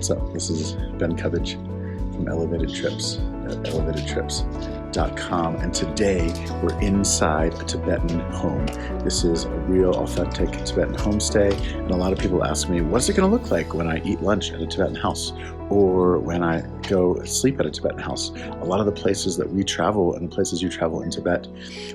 What's up? This is Ben Cubbage from Elevated Trips at elevatedtrips.com, and today we're inside a Tibetan home. This is a real authentic Tibetan homestay, and a lot of people ask me, what's it going to look like when I eat lunch at a Tibetan house or when I go sleep at a Tibetan house? A lot of the places that we travel and the places you travel in Tibet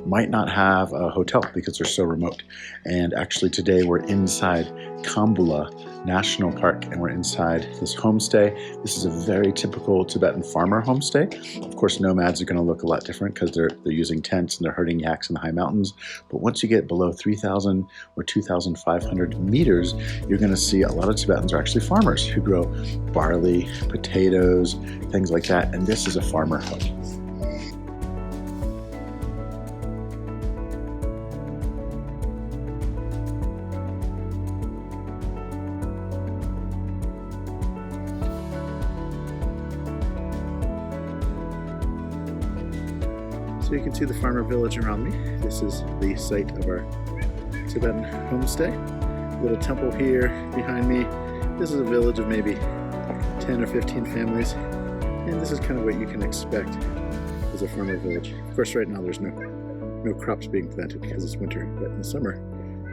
might not have a hotel because they're so remote. And actually today we're inside Kambula National Park, and we're inside this homestay. This is a very typical Tibetan farmer homestay. Of course, nomads are going to look a lot different because they're using tents and they're herding yaks in the high mountains. But once you get below 3,000 or 2,500 meters, you're going to see a lot of Tibetans are actually farmers who grow barley, potatoes, things like that. And this is a farmer home. So you can see the farmer village around me. This is the site of our Tibetan homestay. Little temple here behind me. This is a village of maybe 10 or 15 families. And this is kind of what you can expect as a farmer village. Of course, right now there's no crops being planted because it's winter, but in the summer,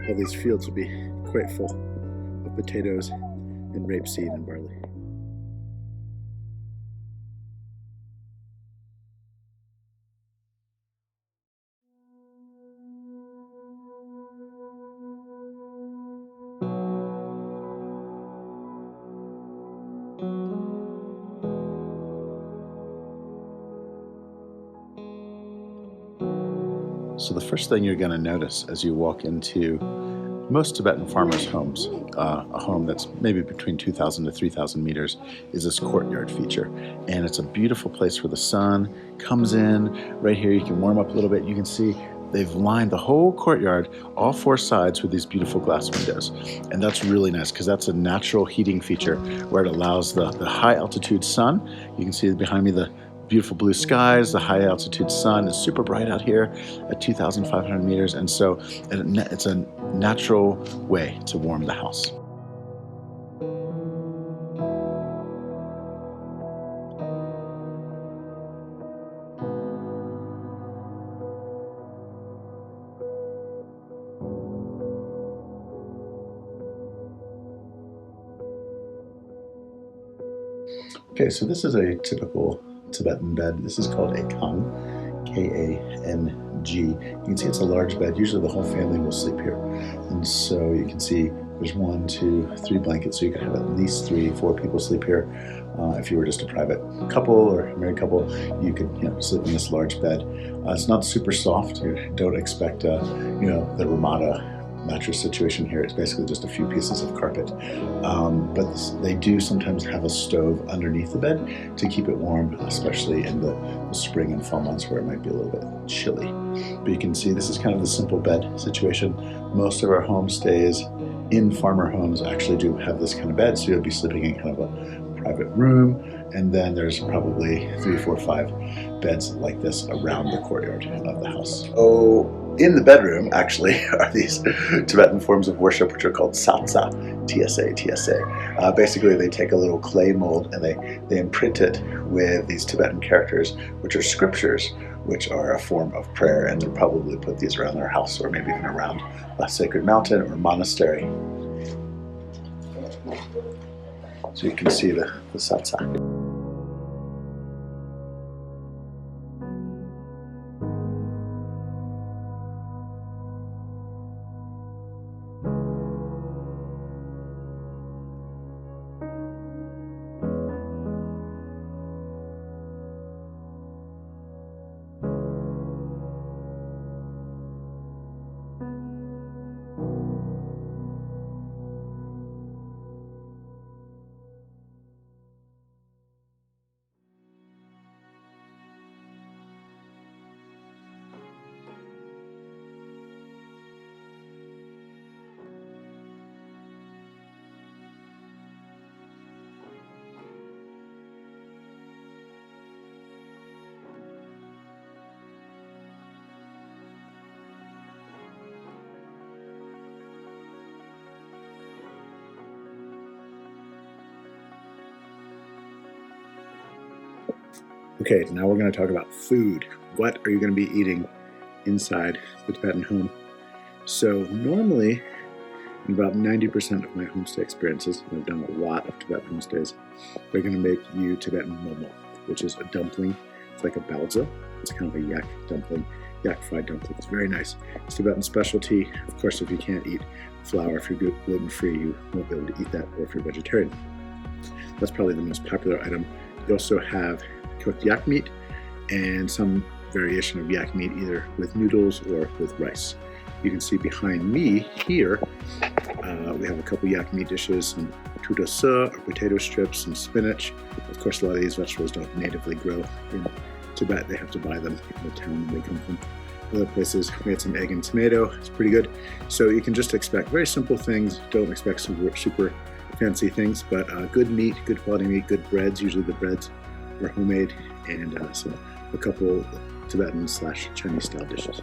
all these fields will be quite full of potatoes and rapeseed and barley. So the first thing you're going to notice as you walk into most Tibetan farmers' homes, a home that's maybe between 2,000 to 3,000 meters, is this courtyard feature. And it's a beautiful place where the sun comes in. Right here you can warm up a little bit. You can see they've lined the whole courtyard, all four sides, with these beautiful glass windows. And that's really nice because that's a natural heating feature where it allows the high altitude sun. You can see behind me the beautiful blue skies, the high altitude sun is super bright out here at 2,500 meters, and so it's a natural way to warm the house. Okay, so this is a typical Tibetan bed. This is called a Kang, K-A-N-G. You can see it's a large bed. Usually the whole family will sleep here. And so you can see there's 1, 2, 3 blankets, so you can have at least 3, 4 people sleep here. If you were just a private couple or a married couple, you could sleep in this large bed. It's not super soft. You don't expect the Ramada mattress situation here. It's basically just a few pieces of carpet, but they do sometimes have a stove underneath the bed to keep it warm, especially in the spring and fall months where it might be a little bit chilly. But you can see this is kind of the simple bed situation. Most of our homestays in farmer homes actually do have this kind of bed, so you'll be sleeping in kind of a private room, and then there's probably 3, 4, 5 beds like this around the courtyard of the house. In the bedroom, actually, are these Tibetan forms of worship, which are called satsa, T-S-A. Basically, they take a little clay mold and they imprint it with these Tibetan characters, which are scriptures, which are a form of prayer, and they'll probably put these around their house or maybe even around a sacred mountain or monastery. So you can see the satsa. Okay, now we're going to talk about food. What are you going to be eating inside the Tibetan home? So normally, in about 90% of my homestay experiences, and I've done a lot of Tibetan homestays, they're going to make you Tibetan momo, which is a dumpling. It's like a baozi. It's kind of a yak dumpling, yak fried dumpling. It's very nice. It's Tibetan specialty. Of course, if you can't eat flour, if you're gluten-free, you won't be able to eat that, or if you're vegetarian. That's probably the most popular item. You also have cooked yak meat and some variation of yak meat, either with noodles or with rice. You can see behind me here, we have a couple yak meat dishes, some tutosu, or potato strips, some spinach. Of course, a lot of these vegetables don't natively grow in Tibet. They have to buy them in the town they come from. Other places, we had some egg and tomato. It's pretty good. So you can just expect very simple things. Don't expect super fancy things, but good meat, good quality meat, good breads. Usually the breads are homemade, and a couple Tibetan/Chinese style dishes.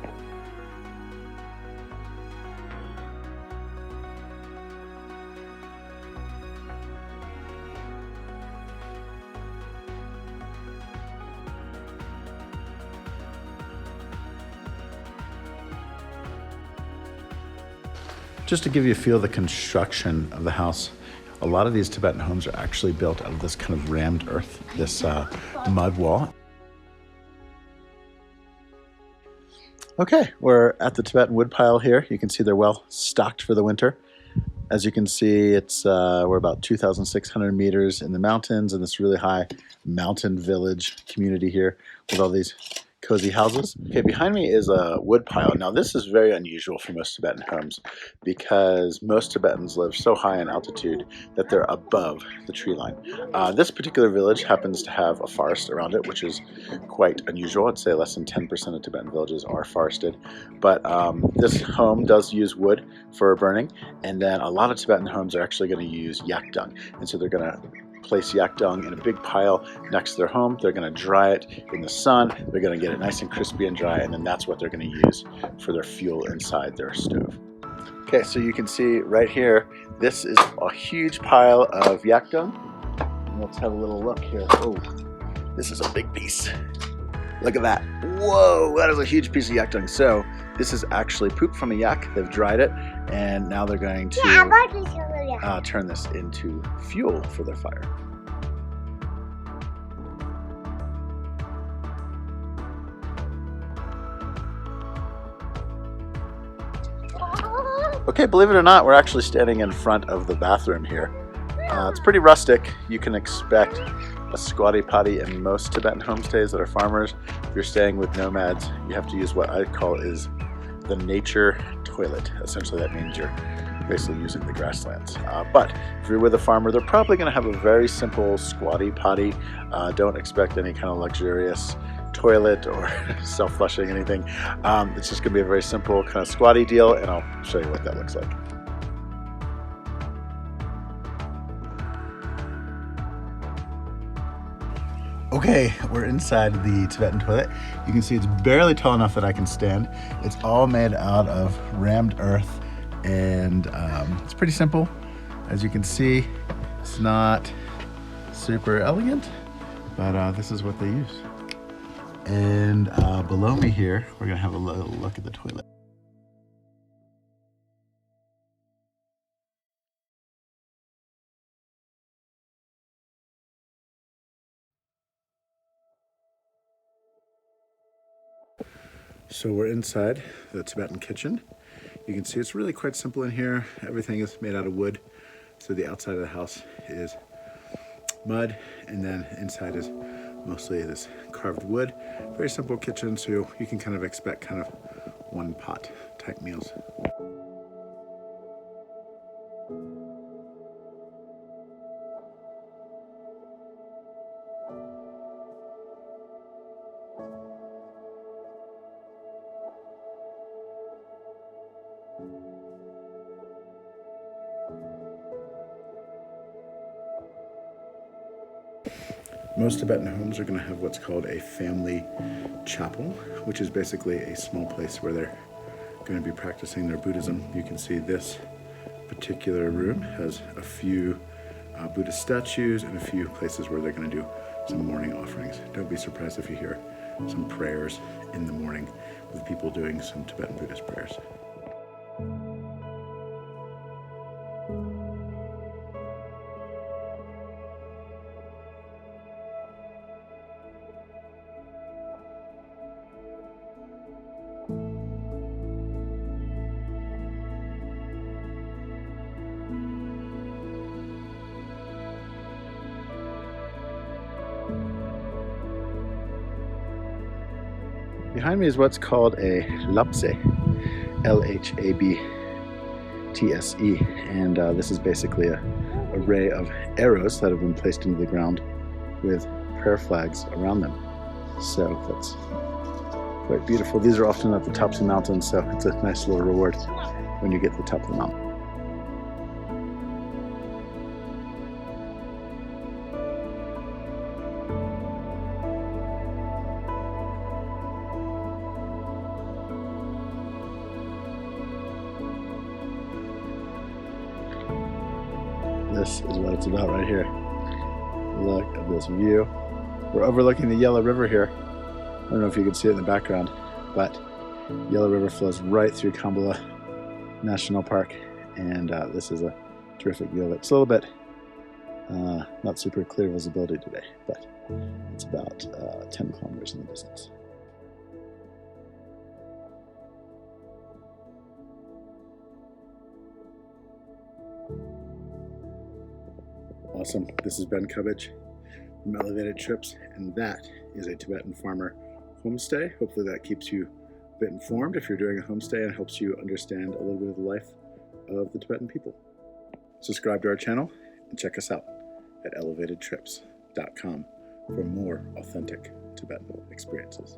Just to give you a feel of the construction of the house, a lot of these Tibetan homes are actually built out of this kind of rammed earth, this mud wall. Okay, we're at the Tibetan woodpile here. You can see they're well stocked for the winter. As you can see, we're about 2,600 meters in the mountains in this really high mountain village community here with all these cozy houses. Okay, behind me is a woodpile. Now this is very unusual for most Tibetan homes because most Tibetans live so high in altitude that they're above the tree line. This particular village happens to have a forest around it, which is quite unusual. I'd say less than 10% of Tibetan villages are forested. But this home does use wood for burning, and then a lot of Tibetan homes are actually going to use yak dung. And so they're going to place yak dung in a big pile next to their home. They're going to dry it in the sun. They're going to get it nice and crispy and dry, and then that's what they're going to use for their fuel inside their stove. Okay, so you can see right here, this is a huge pile of yak dung. Let's have a little look here. Oh, this is a big piece. Look at that. Whoa, that is a huge piece of yak dung. So this is actually poop from a yak. They've dried it, and now they're going to turn this into fuel for their fire. Okay, believe it or not, we're actually standing in front of the bathroom here. It's pretty rustic. You can expect a squatty potty in most Tibetan homestays that are farmers. If you're staying with nomads, you have to use what I call is the nature toilet. Essentially, that means you're basically using the grasslands. But if you're with a farmer, they're probably going to have a very simple squatty potty. Don't expect any kind of luxurious toilet or self-flushing anything. It's just going to be a very simple kind of squatty deal, and I'll show you what that looks like. Okay, we're inside the Tibetan toilet. You can see it's barely tall enough that I can stand. It's all made out of rammed earth, and it's pretty simple. As you can see, it's not super elegant, but this is what they use. And below me here, we're gonna have a little look at the toilet. So we're inside the Tibetan kitchen. You can see it's really quite simple in here. Everything is made out of wood. So the outside of the house is mud, and then inside is mostly this carved wood. Very simple kitchen, so you can kind of expect kind of one pot type meals. Most Tibetan homes are going to have what's called a family chapel, which is basically a small place where they're going to be practicing their Buddhism. You can see this particular room has a few Buddhist statues and a few places where they're going to do some morning offerings. Don't be surprised if you hear some prayers in the morning with people doing some Tibetan Buddhist prayers. Behind me is what's called a Lapse, L-H-A-B-T-S-E, and this is basically an array of arrows that have been placed into the ground with prayer flags around them. So that's quite beautiful. These are often at the tops of mountains, so it's a nice little reward when you get to the top of the mountain. This is what it's about right here. Look at this view. We're overlooking the Yellow River here. I don't know if you can see it in the background, but Yellow River flows right through Kambala National Park, and this is a terrific view of it. It's a little bit not super clear visibility today, but it's about 10 kilometers in the distance. Awesome. This is Ben Cubbage from Elevated Trips, and that is a Tibetan farmer homestay. Hopefully that keeps you a bit informed if you're doing a homestay and helps you understand a little bit of the life of the Tibetan people. Subscribe to our channel and check us out at elevatedtrips.com for more authentic Tibetan experiences.